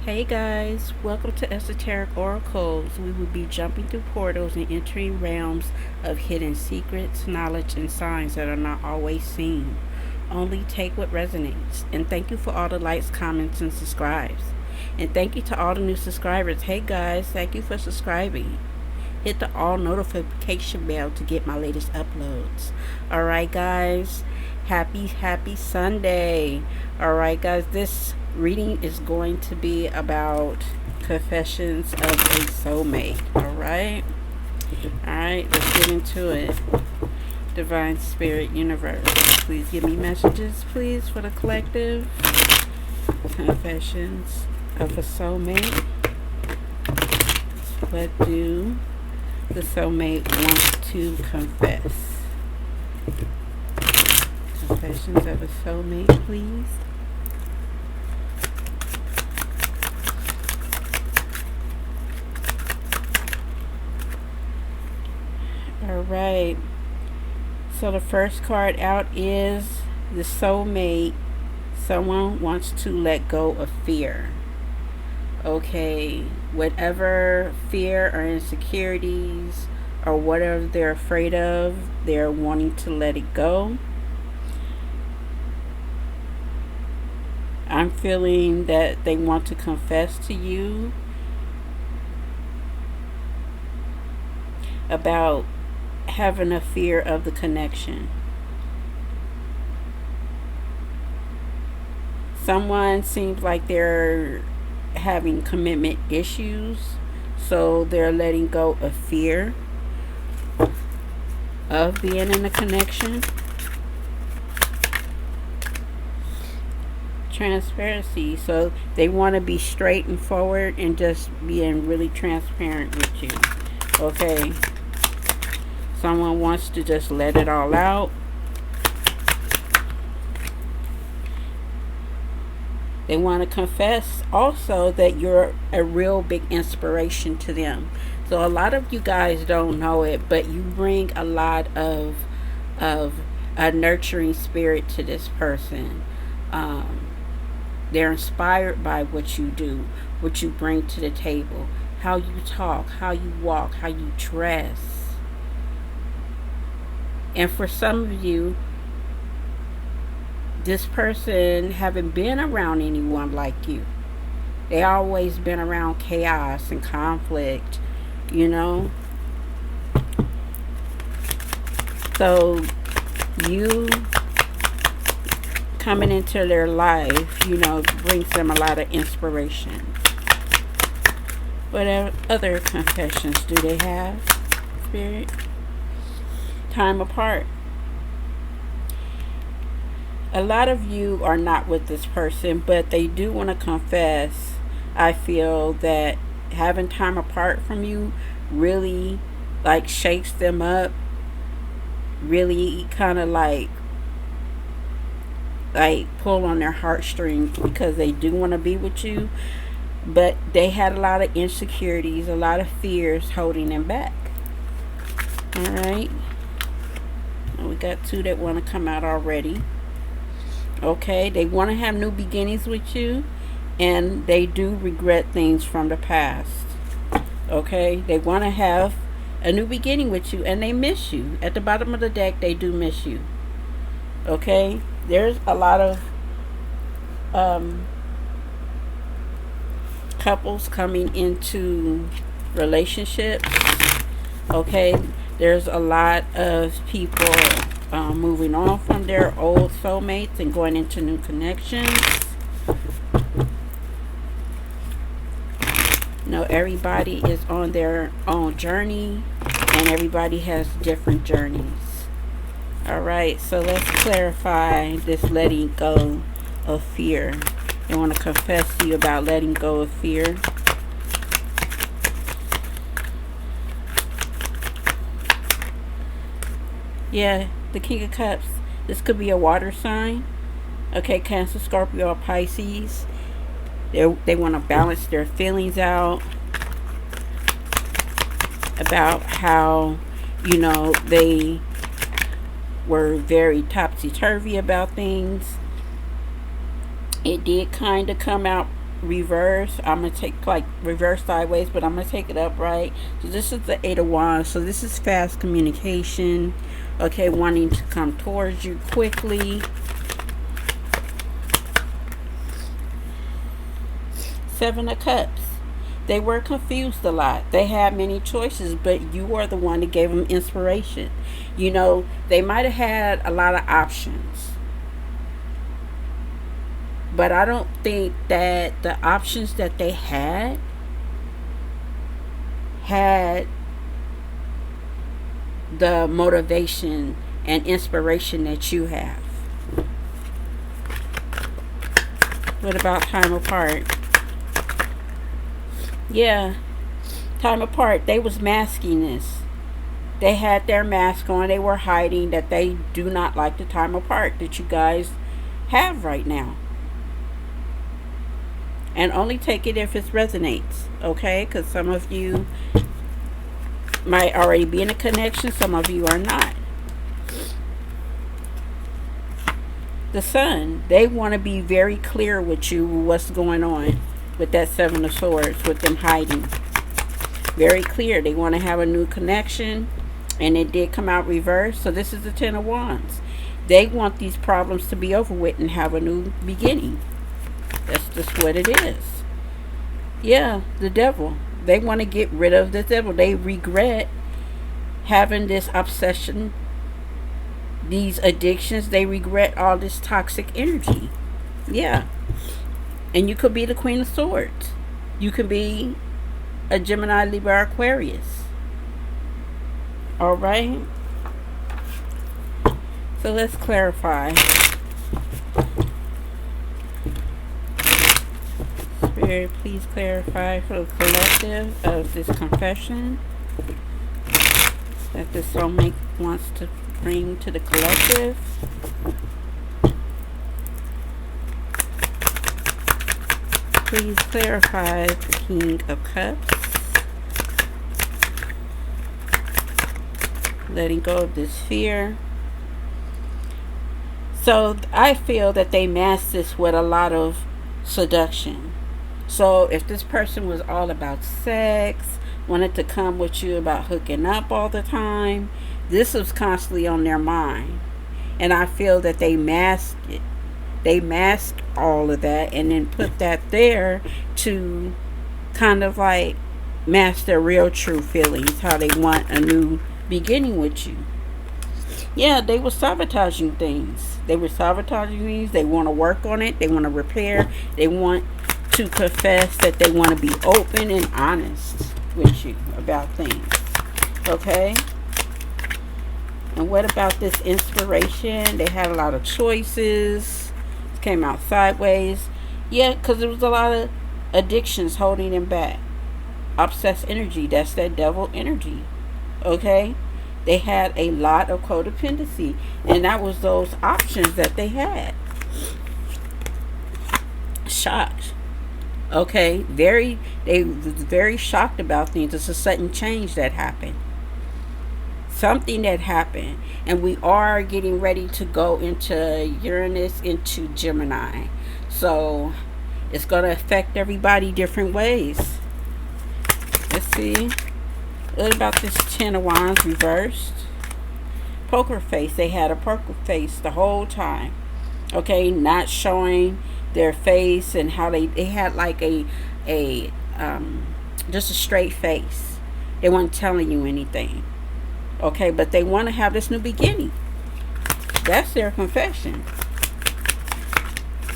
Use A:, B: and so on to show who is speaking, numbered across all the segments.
A: Hey guys, welcome to Esoteric Oracles. We will be jumping through portals and entering realms of hidden secrets, knowledge, and signs that are not always seen. Only take what resonates. And thank you for all the likes, comments, and subscribes. And thank you to all the new subscribers. Hey guys, thank you for subscribing. Hit the all notification bell to get my latest uploads. Alright guys, happy Sunday. Alright guys, this reading is going to be about confessions of a soulmate. Alright, let's get into it. Divine Spirit Universe, please give me messages, please, for the collective. Confessions of a soulmate. What do the soulmate want to confess? Confessions of a soulmate, please. Alright, so the first card out is the soulmate. Someone wants to let go of fear. Okay, whatever fear or insecurities or whatever they're afraid of, they're wanting to let it go. I'm feeling that they want to confess to you about having a fear of the connection. Someone seems like they're having commitment issues, so they're letting go of fear of being in a connection. Transparency, so they want to be straight and forward and just being really transparent with you. Okay, someone wants to just let it all out. They want to confess also that you're a real big inspiration to them. So a lot of you guys don't know it, but you bring a lot of a nurturing spirit to this person. They're inspired by what you do, what you bring to the table, how you talk, how you walk, how you dress. And for some of you, this person haven't been around anyone like you. They always been around chaos and conflict, you know. So you coming into their life, you know, brings them a lot of inspiration. What other confessions do they have, Spirit? Time apart. A lot of you are not with this person, but they do want to confess. I feel that having time apart from you really like shakes them up, really kind of like pull on their heartstrings, because they do want to be with you, but they had a lot of insecurities, a lot of fears holding them back. Alright, we got two that want to come out already. Okay, they want to have new beginnings with you, and they do regret things from the past. Okay, they want to have a new beginning with you, and they miss you. At the bottom of the deck, they do miss you. Okay, there's a lot of couples coming into relationships. Okay, there's a lot of people moving on from their old soulmates and going into new connections. No, everybody is on their own journey, and everybody has different journeys. Alright, so let's clarify this letting go of fear. They want to confess to you about letting go of fear. Yeah, the King of Cups. This could be a water sign. Okay, Cancer, Scorpio, or Pisces. They want to balance their feelings out about how, you know, they were very topsy-turvy about things. It did kind of come out reverse. I'm going to take like reverse sideways, but I'm going to take it upright. So this is the Eight of Wands. So this is fast communication. Okay, wanting to come towards you quickly. Seven of Cups. They were confused a lot. They had many choices, but you are the one that gave them inspiration. You know, they might have had a lot of options, but I don't think that the options that they had the motivation and inspiration that you have. What about time apart? Yeah, time apart. They was masking this. They had their mask on. They were hiding that they do not like the time apart that you guys have right now. And only take it if it resonates, okay? Because some of you might already be in a connection. Some of you are not. The Sun. They want to be very clear with you what's going on. With that Seven of Swords, with them hiding. Very clear. They want to have a new connection. And it did come out reversed. So this is the Ten of Wands. They want these problems to be over with and have a new beginning. That's just what it is. Yeah, the Devil. They want to get rid of the Devil. They regret having this obsession, these addictions. They regret all this toxic energy. Yeah. And you could be the Queen of Swords. You could be a Gemini, Libra, Aquarius. Alright? So let's clarify. Spirit, please clarify for the collective of this confession that the soulmate wants to bring to the collective. Please clarify the King of Cups. Letting go of this fear. So I feel that they masked this with a lot of seduction. So if this person was all about sex, wanted to come with you about hooking up all the time, this was constantly on their mind. And I feel that they masked it. They masked all of that and then put that there to kind of like mask their real true feelings, how they want a new beginning with you. Yeah, they were sabotaging things. They were sabotaging things. They want to work on it. They want to repair. They want to confess that they want to be open and honest with you about things. Okay? And what about this inspiration? They had a lot of choices. Came out sideways. Yeah, because there was a lot of addictions holding them back. Obsessed energy. That's that devil energy. Okay? They had a lot of codependency. And that was those options that they had. Shocked. Okay? They was very shocked about things. It's a sudden change that happened. Something that happened. And we are getting ready to go into Uranus, into Gemini. So it's going to affect everybody different ways. Let's see. What about this Ten of Wands reversed? Poker face. They had a poker face the whole time. Okay, not showing their face and how they had like a just a straight face. They weren't telling you anything. Okay, but they want to have this new beginning. That's their confession.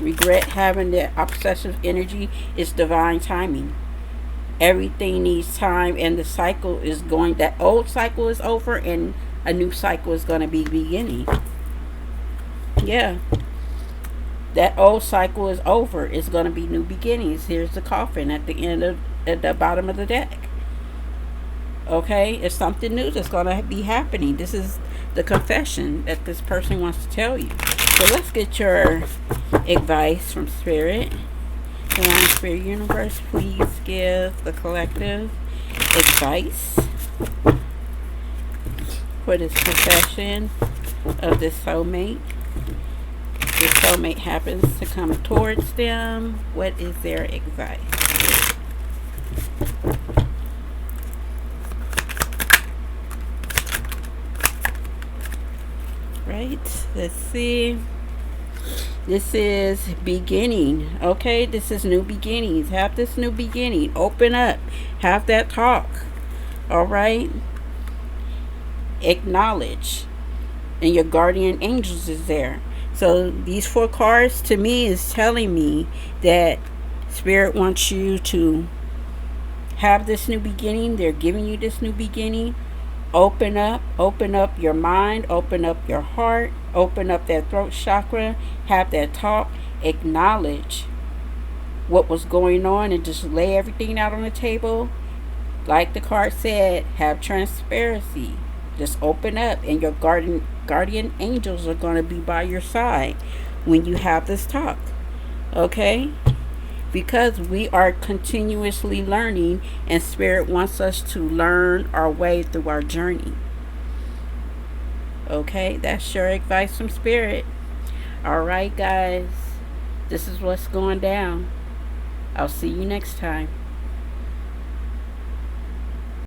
A: Regret having the obsessive energy is divine timing. Everything needs time, and the cycle is going, that old cycle is over and a new cycle is going to be beginning. Yeah. That old cycle is over. It's going to be new beginnings. Here's the coffin at the end of, at the bottom of the deck. Okay, it's something new that's going to be happening. This is the confession that this person wants to tell you. So let's get your advice from Spirit. And Spirit Universe, please give the collective advice for this confession of this soulmate. Your soulmate happens to come towards them. What is their advice? Right, let's see. This is beginning. Okay, this is new beginnings. Have this new beginning. Open up. Have that talk. All right. Acknowledge. And your guardian angels is there. So these 4 cards to me is telling me that Spirit wants you to have this new beginning. They're giving you this new beginning. Open up your mind, open up your heart, open up that throat chakra, have that talk, acknowledge what was going on and just lay everything out on the table. Like the card said, have transparency. Just open up, and your guardian angels are going to be by your side when you have this talk. Okay? Because we are continuously learning, and Spirit wants us to learn our way through our journey. Okay, that's your advice from Spirit. Alright, guys, this is what's going down. I'll see you next time.